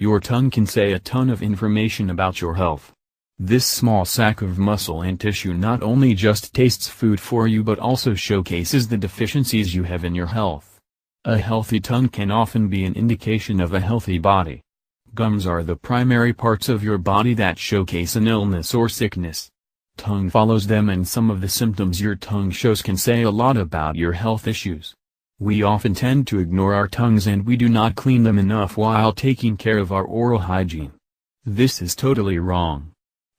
Your tongue can say a ton of information about your health. This small sack of muscle and tissue not only just tastes food for you but also showcases the deficiencies you have in your health. A healthy tongue can often be an indication of a healthy body. Gums are the primary parts of your body that showcase an illness or sickness. Tongue follows them, and some of the symptoms your tongue shows can say a lot about your health issues. We often tend to ignore our tongues and we do not clean them enough while taking care of our oral hygiene. This is totally wrong.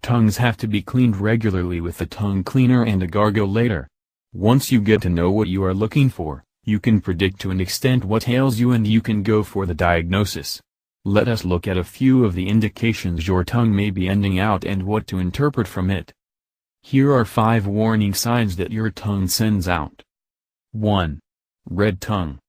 Tongues have to be cleaned regularly with a tongue cleaner and a gargulator. Once you get to know what you are looking for, you can predict to an extent what ails you and you can go for the diagnosis. Let us look at a few of the indications your tongue may be ending out and what to interpret from it. Here are 5 warning signs that your tongue sends out. 1. Red tongue.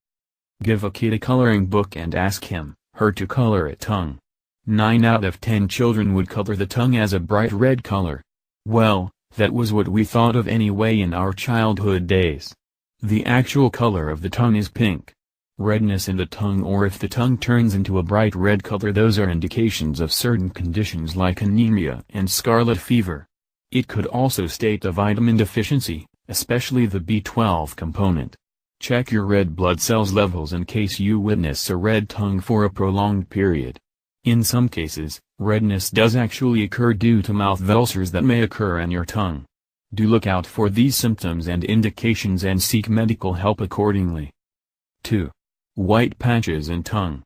Give a kid a coloring book and ask him/her to color a tongue. 9 out of 10 children would color the tongue as a bright red color. Well, that was what we thought of anyway in our childhood days. The actual color of the tongue is pink. Redness in the tongue, or if the tongue turns into a bright red color, those are indications of certain conditions like anemia and scarlet fever. It could also state a vitamin deficiency, especially the B12 component. Check your red blood cells levels in case you witness a red tongue for a prolonged period. In some cases, redness does actually occur due to mouth ulcers that may occur in your tongue. Do look out for these symptoms and indications and seek medical help accordingly. 2. White patches in tongue.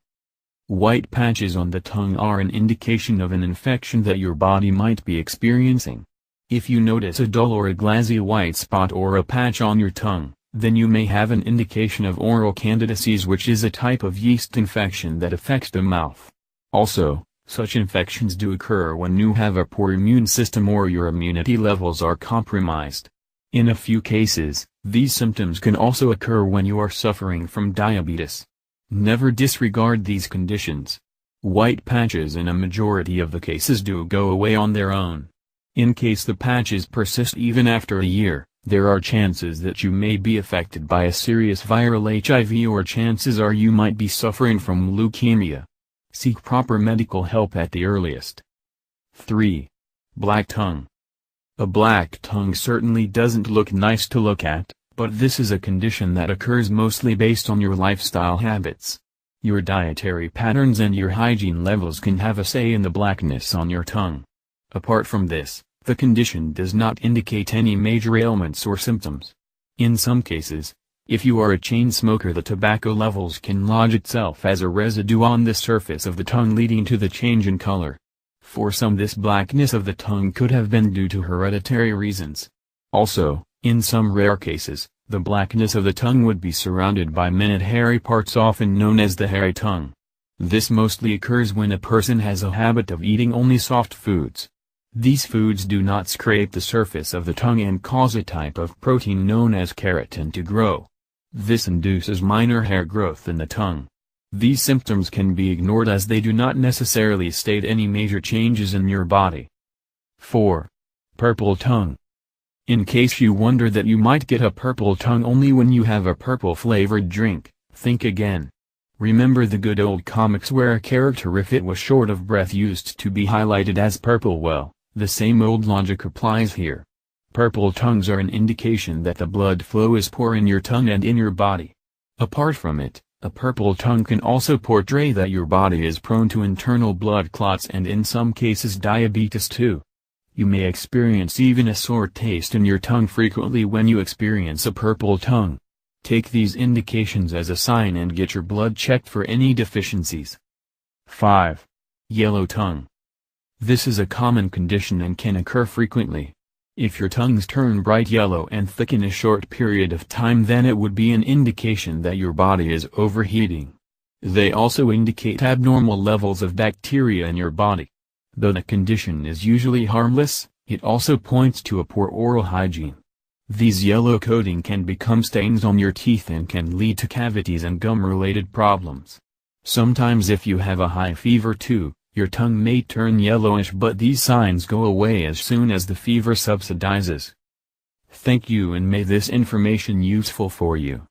White patches on the tongue are an indication of an infection that your body might be experiencing. If you notice a dull or a glassy white spot or a patch on your tongue, then you may have an indication of oral candidiasis, which is a type of yeast infection that affects the mouth. Also, such infections do occur when you have a poor immune system or your immunity levels are compromised. In a few cases, these symptoms can also occur when you are suffering from diabetes. Never disregard these conditions. White patches in a majority of the cases do go away on their own. In case the patches persist even after a year, there are chances that you may be affected by a serious viral HIV, or chances are you might be suffering from leukemia. Seek proper medical help at the earliest. 3. Black tongue. A black tongue certainly doesn't look nice to look at, but this is a condition that occurs mostly based on your lifestyle habits. Your dietary patterns and your hygiene levels can have a say in the blackness on your tongue. Apart from this, the condition does not indicate any major ailments or symptoms. In some cases, if you are a chain smoker, the tobacco levels can lodge itself as a residue on the surface of the tongue, leading to the change in color. For some, this blackness of the tongue could have been due to hereditary reasons. Also, in some rare cases, the blackness of the tongue would be surrounded by minute hairy parts often known as the hairy tongue. This mostly occurs when a person has a habit of eating only soft foods. These foods do not scrape the surface of the tongue and cause a type of protein known as keratin to grow. This induces minor hair growth in the tongue. These symptoms can be ignored as they do not necessarily state any major changes in your body. 4. Purple tongue. In case you wonder that you might get a purple tongue only when you have a purple-flavored drink, think again. Remember the good old comics where a character, if it was short of breath, used to be highlighted as purple? Well, the same old logic applies here. Purple tongues are an indication that the blood flow is poor in your tongue and in your body. Apart from it, a purple tongue can also portray that your body is prone to internal blood clots and in some cases diabetes too. You may experience even a sore taste in your tongue frequently when you experience a purple tongue. Take these indications as a sign and get your blood checked for any deficiencies. 5. Yellow tongue. This is a common condition and can occur frequently. If your tongues turn bright yellow and thick in a short period of time, then it would be an indication that your body is overheating. They also indicate abnormal levels of bacteria in your body. Though the condition is usually harmless, it also points to a poor oral hygiene. These yellow coating can become stains on your teeth and can lead to cavities and gum-related problems. Sometimes if you have a high fever too, your tongue may turn yellowish, but these signs go away as soon as the fever subsides. Thank you, and may this information useful for you.